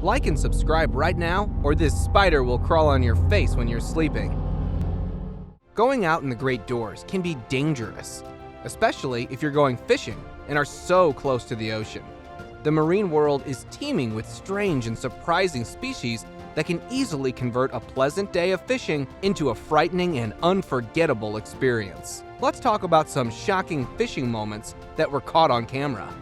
Like and subscribe right now, or this spider will crawl on your face when you're sleeping. Going out in the great doors can be dangerous, especially if you're going fishing and are so close to the ocean. The marine world is teeming with strange and surprising species that can easily convert a pleasant day of fishing into a frightening and unforgettable experience. Let's talk about some shocking fishing moments that were caught on camera.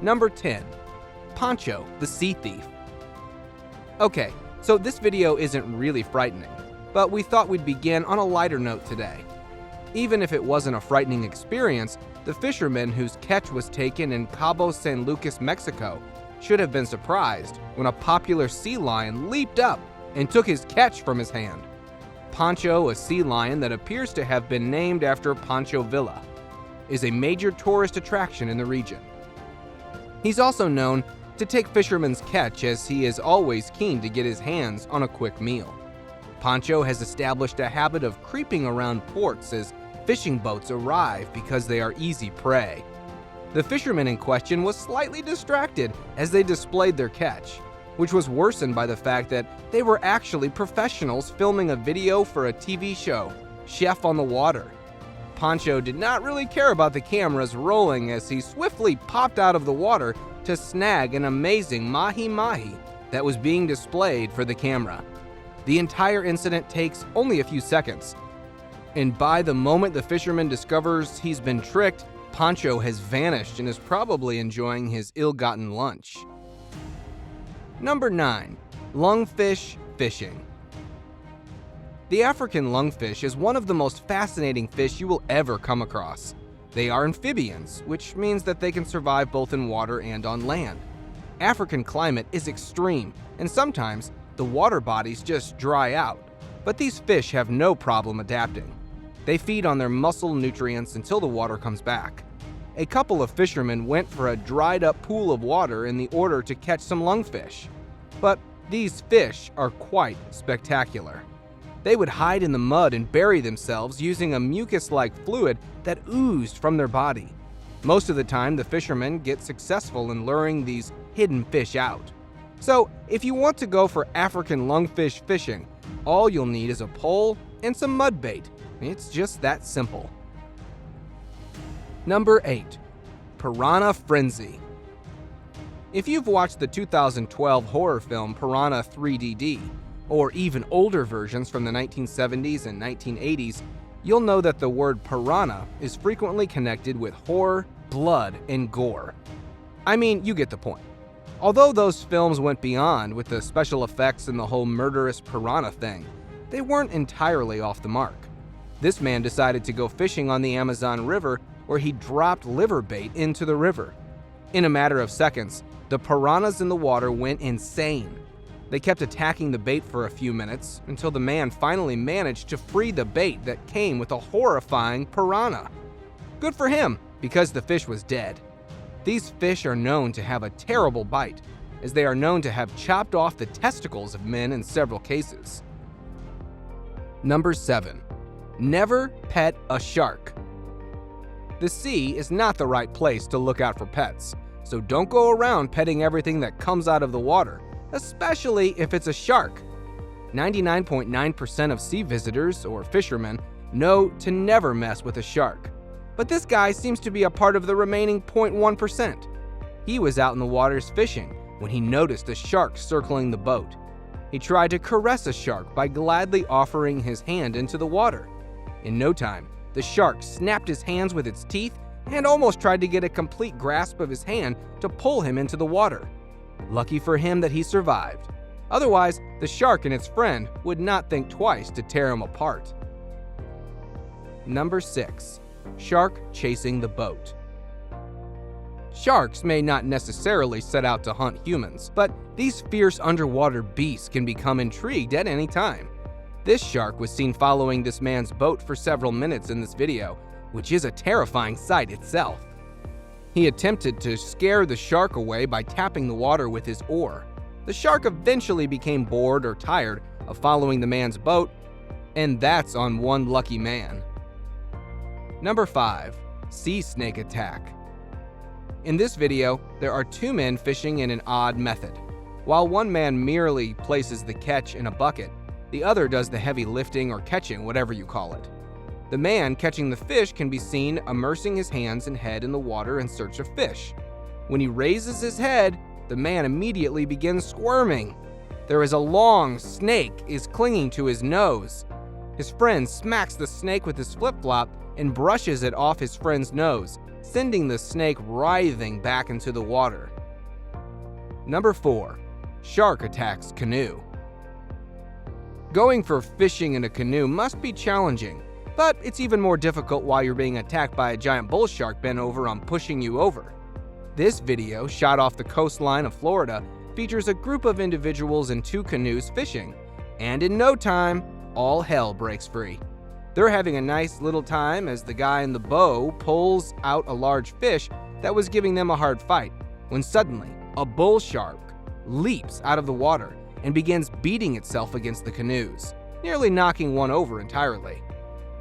Number 10. PANCHO, the sea thief. Okay, so this video isn't really frightening, but we thought we'd begin on a lighter note today. Even if it wasn't a frightening experience, the fisherman whose catch was taken in Cabo San Lucas, Mexico, should have been surprised when a popular sea lion leaped up and took his catch from his hand. PANCHO, a sea lion that appears to have been named after Pancho Villa, is a major tourist attraction in the region. He's also known to take fishermen's catch, as he is always keen to get his hands on a quick meal. PANCHO has established a habit of creeping around ports as fishing boats arrive because they are easy prey. The fisherman in question was slightly distracted as they displayed their catch, which was worsened by the fact that they were actually professionals filming a video for a TV show, Chef on the Water. PANCHO did not really care about the cameras rolling as he swiftly popped out of the water to snag an amazing mahi-mahi that was being displayed for the camera. The entire incident takes only a few seconds, and by the moment the fisherman discovers he's been tricked, PANCHO has vanished and is probably enjoying his ill-gotten lunch. Number 9. Lungfish fishing. The African lungfish is one of the most fascinating fish you will ever come across. They are amphibians, which means that they can survive both in water and on land. African climate is extreme, and sometimes the water bodies just dry out, but these fish have no problem adapting. They feed on their muscle nutrients until the water comes back. A couple of fishermen went for a dried-up pool of water in the order to catch some lungfish. But these fish are quite spectacular. They would hide in the mud and bury themselves using a mucus-like fluid that oozed from their body. Most of the time, the fishermen get successful in luring these hidden fish out. So, if you want to go for African lungfish fishing, all you'll need is a pole and some mud bait. It's just that simple. Number 8. Piranha Frenzy. If you've watched the 2012 horror film Piranha 3DD, or even older versions from the 1970s and 1980s, you'll know that the word piranha is frequently connected with horror, blood, and gore. I mean, you get the point. Although those films went beyond with the special effects and the whole murderous piranha thing, they weren't entirely off the mark. This man decided to go fishing on the Amazon River, where he dropped liver bait into the river. In a matter of seconds, the piranhas in the water went insane. They kept attacking the bait for a few minutes until the man finally managed to free the bait that came with a horrifying piranha. Good for him, because the fish was dead. These fish are known to have a terrible bite, as they are known to have chopped off the testicles of men in several cases. Number 7. Never pet a shark. The sea is not the right place to look out for pets, so don't go around petting everything that comes out of the water, especially if it's a shark. 99.9% of sea visitors or fishermen know to never mess with a shark. But this guy seems to be a part of the remaining 0.1%. He was out in the waters fishing when he noticed a shark circling the boat. He tried to caress a shark by gladly offering his hand into the water. In no time, the shark snapped his hands with its teeth and almost tried to get a complete grasp of his hand to pull him into the water. Lucky for him that he survived. Otherwise, the shark and its friend would not think twice to tear him apart. Number 6. Shark chasing the boat. Sharks may not necessarily set out to hunt humans, but these fierce underwater beasts can become intrigued at any time. This shark was seen following this man's boat for several minutes in this video, which is a terrifying sight itself. He attempted to scare the shark away by tapping the water with his oar. The shark eventually became bored or tired of following the man's boat, and that's on one lucky man. Number 5. Sea snake attack. In this video, there are two men fishing in an odd method. While one man merely places the catch in a bucket, the other does the heavy lifting or catching, whatever you call it. The man catching the fish can be seen immersing his hands and head in the water in search of fish. When he raises his head, the man immediately begins squirming. There is a long snake is clinging to his nose. His friend smacks the snake with his flip-flop and brushes it off his friend's nose, sending the snake writhing back into the water. Number 4. Shark attacks canoe. Going for fishing in a canoe must be challenging, but it's even more difficult while you're being attacked by a giant bull shark bent over on pushing you over. This video, shot off the coastline of Florida, features a group of individuals in 2 canoes fishing, and in no time, all hell breaks free. They're having a nice little time as the guy in the bow pulls out a large fish that was giving them a hard fight, when suddenly, a bull shark leaps out of the water and begins beating itself against the canoes, nearly knocking one over entirely.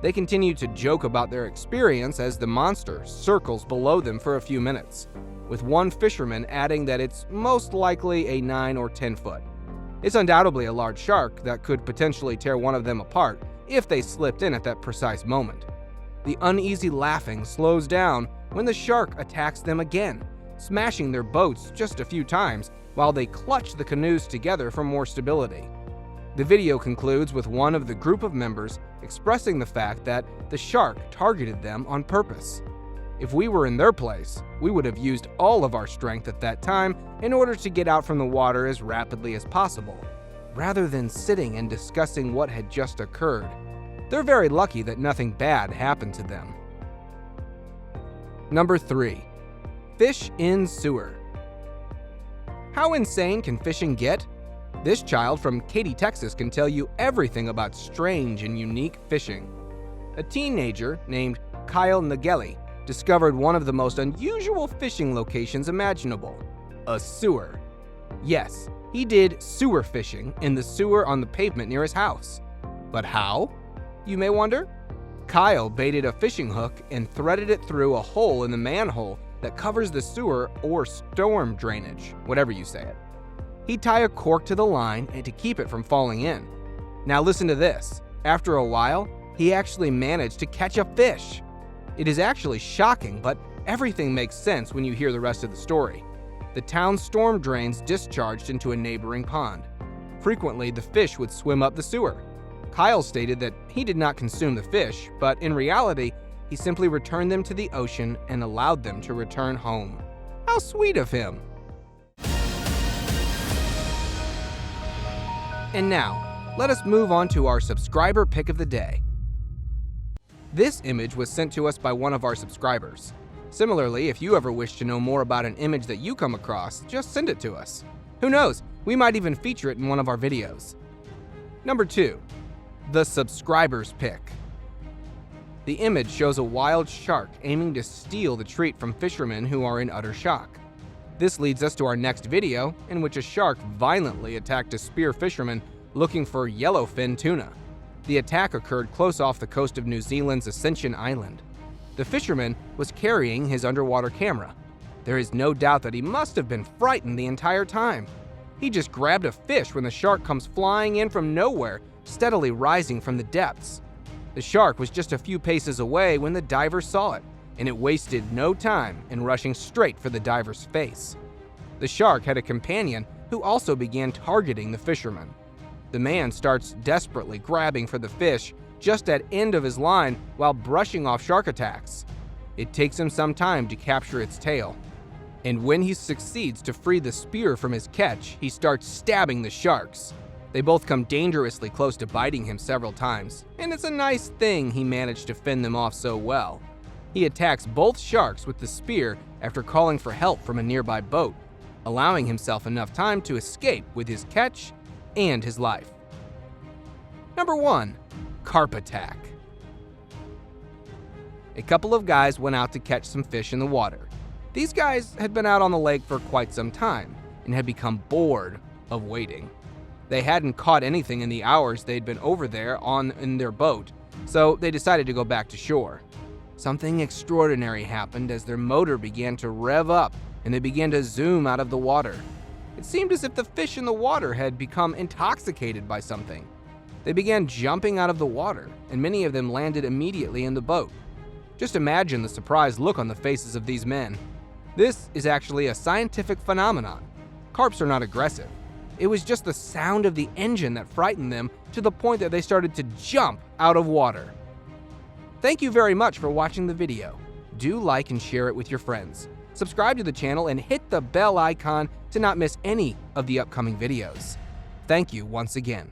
They continue to joke about their experience as the monster circles below them for a few minutes, with one fisherman adding that it's most likely a 9 or 10 foot. It's undoubtedly a large shark that could potentially tear one of them apart if they slipped in at that precise moment. The uneasy laughing slows down when the shark attacks them again, smashing their boats just a few times while they clutch the canoes together for more stability. The video concludes with one of the group of members expressing the fact that the shark targeted them on purpose. If we were in their place, we would have used all of our strength at that time in order to get out from the water as rapidly as possible, rather than sitting and discussing what had just occurred. They're very lucky that nothing bad happened to them. Number 3. Fish in sewer. How insane can fishing get? This child from Katy, Texas can tell you everything about strange and unique fishing. A teenager named Kyle Nageli discovered one of the most unusual fishing locations imaginable, a sewer. Yes, he did sewer fishing in the sewer on the pavement near his house. But how? You may wonder. Kyle baited a fishing hook and threaded it through a hole in the manhole that covers the sewer or storm drainage, whatever you say it. He'd tie a cork to the line and to keep it from falling in. Now listen to this. After a while, he actually managed to catch a fish. It is actually shocking, but everything makes sense when you hear the rest of the story. The town's storm drains discharged into a neighboring pond. Frequently, the fish would swim up the sewer. Kyle stated that he did not consume the fish, but in reality, he simply returned them to the ocean and allowed them to return home. How sweet of him! And now, let us move on to our subscriber pick of the day. This image was sent to us by one of our subscribers. Similarly, if you ever wish to know more about an image that you come across, just send it to us. Who knows, we might even feature it in one of our videos. Number 2. The subscriber's pick. The image shows a wild shark aiming to steal the treat from fishermen who are in utter shock. This leads us to our next video, in which a shark violently attacked a spear fisherman looking for yellowfin tuna. The attack occurred close off the coast of New Zealand's Ascension Island. The fisherman was carrying his underwater camera. There is no doubt that he must have been frightened the entire time. He just grabbed a fish when the shark comes flying in from nowhere, steadily rising from the depths. The shark was just a few paces away when the diver saw it, and it wasted no time in rushing straight for the diver's face. The shark had a companion who also began targeting the fisherman. The man starts desperately grabbing for the fish just at end of his line while brushing off shark attacks. It takes him some time to capture its tail. And when he succeeds to free the spear from his catch, he starts stabbing the sharks. They both come dangerously close to biting him several times, and it's a nice thing he managed to fend them off so well. He attacks both sharks with the spear after calling for help from a nearby boat, allowing himself enough time to escape with his catch and his life. Number 1. Carp attack. A couple of guys went out to catch some fish in the water. These guys had been out on the lake for quite some time and had become bored of waiting. They hadn't caught anything in the hours they'd been over there in their boat, so they decided to go back to shore. Something extraordinary happened as their motor began to rev up and they began to zoom out of the water. It seemed as if the fish in the water had become intoxicated by something. They began jumping out of the water, and many of them landed immediately in the boat. Just imagine the surprised look on the faces of these men. This is actually a scientific phenomenon. Carps are not aggressive. It was just the sound of the engine that frightened them to the point that they started to jump out of water. Thank you very much for watching the video. Do like and share it with your friends. Subscribe to the channel and hit the bell icon to not miss any of the upcoming videos. Thank you once again.